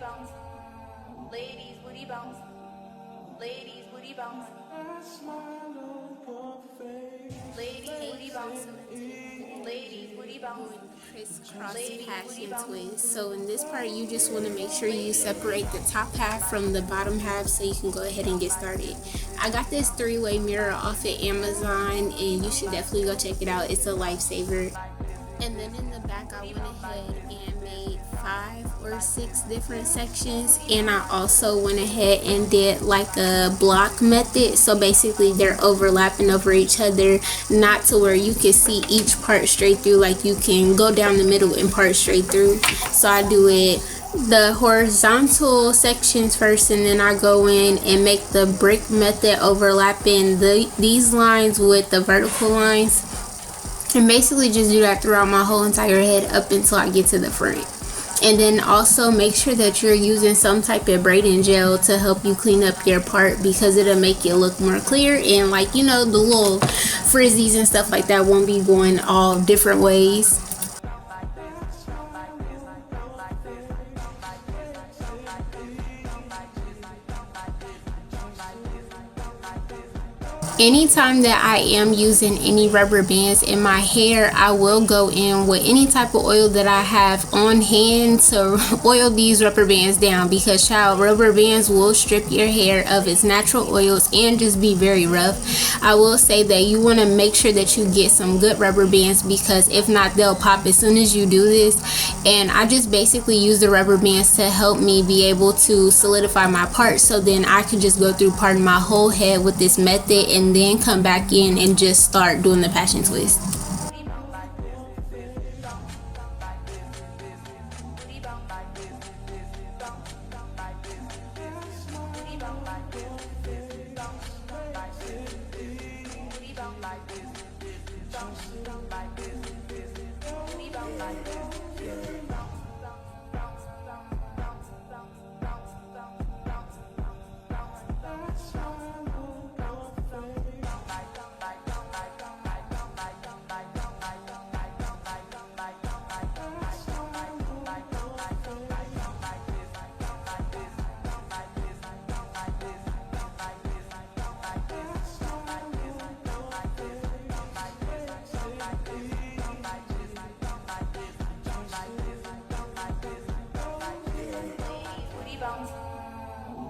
bounce, ladies booty bounce, ladies booty bounce, ladies booty bounce, ladies booty bounce. Crisscross passion twist. So in this part, you just want to make sure you separate the top half from the bottom half so you can go ahead and get started. I got this 3-way mirror off of Amazon, and you should definitely go check it out. It's a lifesaver. And then in the back, I went ahead and made 5 or 6 different sections, and I also went ahead and did like a block method. So basically they're overlapping over each other, not to where you can see each part straight through, like you can go down the middle and part straight through. So I do it the horizontal sections first, and then I go in and make the brick method, overlapping these lines with the vertical lines, and basically just do that throughout my whole entire head up until I get to the front. And then also make sure that you're using some type of braiding gel to help you clean up your part, because it'll make it look more clear, and like, you know, the little frizzies and stuff like that won't be going all different ways. Anytime that I am using any rubber bands in my hair, I will go in with any type of oil that I have on hand to oil these rubber bands down, because child, rubber bands will strip your hair of its natural oils and just be very rough. I will say that you want to make sure that you get some good rubber bands, because if not, they'll pop as soon as you do this. And I just basically use the rubber bands to help me be able to solidify my part, so then I can just go through part of my whole head with this method, and then come back in and just start doing the passion twist.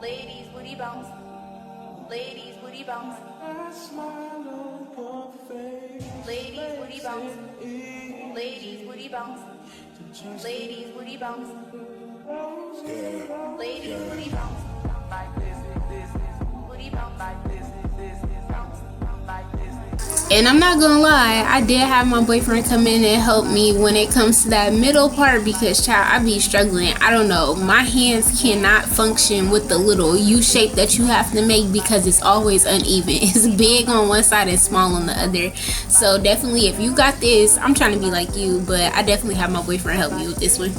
Ladies booty bounce, ladies booty bounce, ladies booty bounce, ladies booty bounce, ladies booty bounce, ladies booty bounce, like this, booty bounce like this, like this. And I'm not gonna lie, I did have my boyfriend come in and help me when it comes to that middle part, because child, I be struggling. I don't know, my hands cannot function with the little U shape that you have to make, because it's always uneven. It's big on one side and small on the other. So definitely, if you got this, I'm trying to be like you, but I definitely have my boyfriend help me with this one.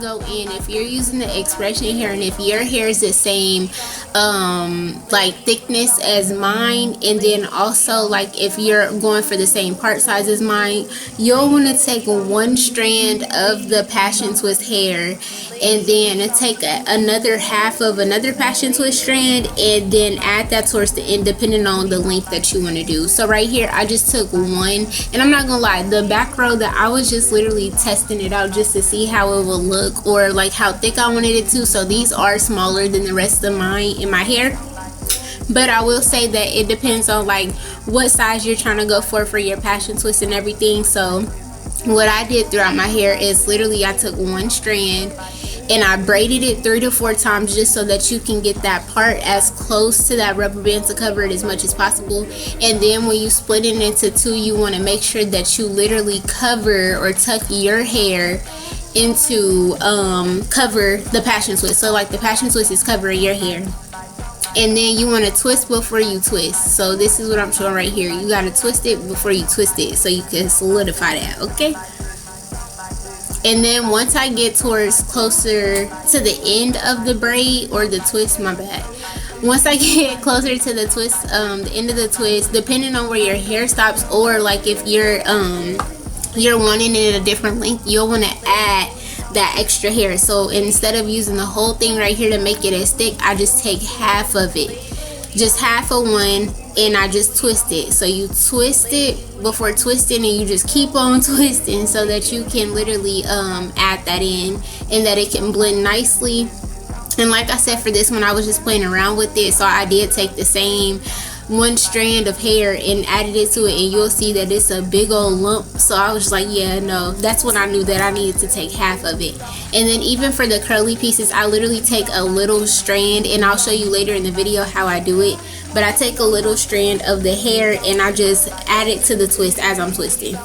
go in, if you're using the expression hair and if your hair is the same like thickness as mine, and then also like if you're going for the same part size as mine, you'll want to take one strand of the passion twist hair and then take another half of another passion twist strand and then add that towards the end depending on the length that you want to do. So right here I just took one, and I'm not gonna lie, the back row that I was just literally testing it out just to see how it would look or like how thick I wanted it to. So these are smaller than the rest of mine in my hair, but I will say that it depends on like what size you're trying to go for your passion twist and everything. So what I did throughout my hair is literally I took one strand and I braided it 3 to 4 times just so that you can get that part as close to that rubber band to cover it as much as possible. And then when you split it into 2, you want to make sure that you literally cover or tuck your hair into cover the passion twist. So like the passion twist is covering your hair, and then you want to twist before you twist. So this is what I'm showing right here. You got to twist it before you twist it so you can solidify that, okay? And then once I get towards closer to the end of the braid or the twist, my bad, once I get closer to the twist, the end of the twist, depending on where your hair stops, or like if you're wanting it a different length, you'll want to add that extra hair. So instead of using the whole thing right here to make it as thick, I just take half of it, just half of one, and I just twist it. So you twist it before twisting, and you just keep on twisting so that you can literally add that in and that it can blend nicely. And like I said, for this one I was just playing around with it, so I did take the same one strand of hair and added it to it, and you'll see that it's a big old lump. So I was just like, yeah, no, that's when I knew that I needed to take half of it. And then even for the curly pieces, I literally take a little strand, and I'll show you later in the video how I do it, but I take a little strand of the hair and I just add it to the twist as I'm twisting.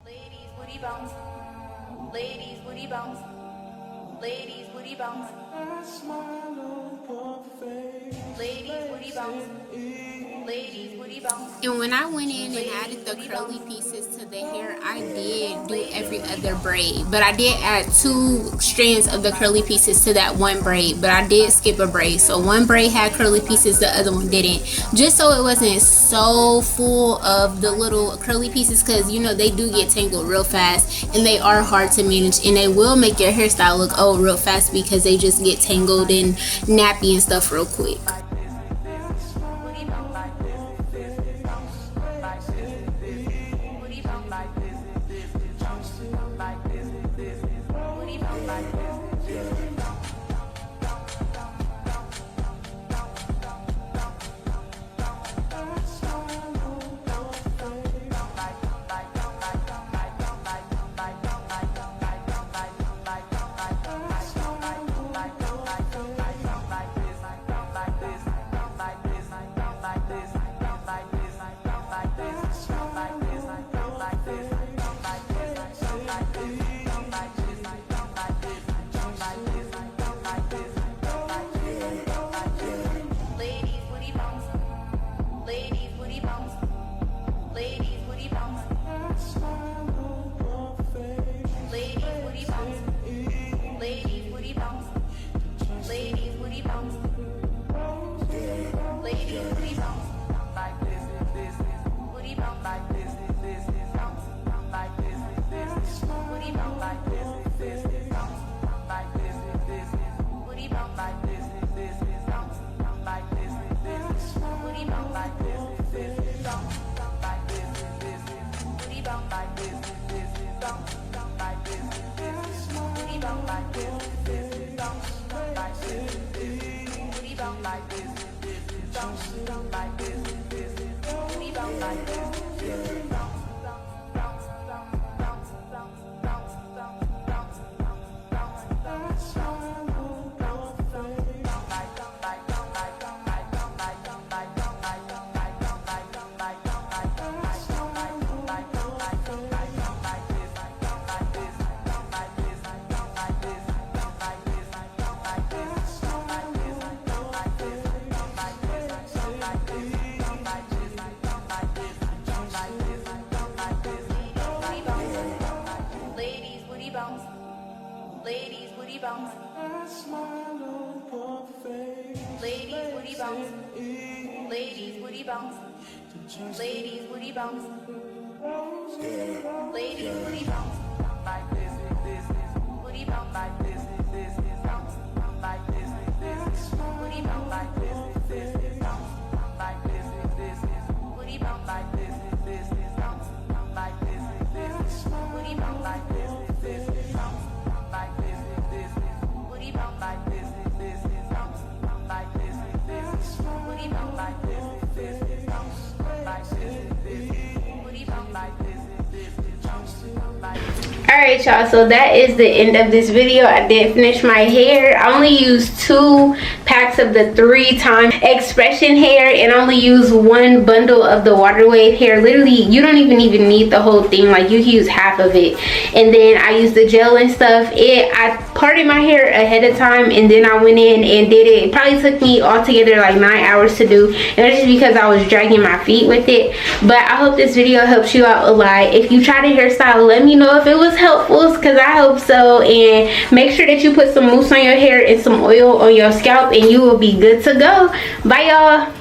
Ladies, booty bounce. Ladies, booty bounce. Ladies, booty bounce. Ladies, booty bounce. And when I went in and added the curly pieces to the hair, I did do every other braid, but I did add 2 strands of the curly pieces to that one braid, but I did skip a braid. So one braid had curly pieces, the other one didn't, just so it wasn't so full of the little curly pieces, because you know they do get tangled real fast and they are hard to manage, and they will make your hairstyle look old real fast because they just get tangled and nappy and stuff real quick. Like this, Ladies, booty bounce. Ladies, booty bounce. Ladies, booty bounce. Ladies, booty bounce. Ladies, booty bounce. Ladies, booty bounce. Like this, booty bounce like this, bounce like this, booty bounce like this, bounce like this, booty bounce like this, bounce like this, booty bounce like this, bounce like this, booty bounce like this, bounce like this, booty bounce like this, bounce like this, booty bounce like this. Alright y'all, so that is the end of this video. I did finish my hair. I only used 2 packs of the 3-time expression hair and only used 1 bundle of the water wave hair. Literally, you don't even need the whole thing. Like, you can use half of it. And then I used the gel and stuff. I parted my hair ahead of time and then I went in and did it. It probably took me altogether like 9 hours to do. And it's just because I was dragging my feet with it. But I hope this video helps you out a lot. If you try to hairstyle, let me know if it was helpful, because I hope so. And make sure that you put some mousse on your hair and some oil on your scalp and you will be good to go. Bye y'all.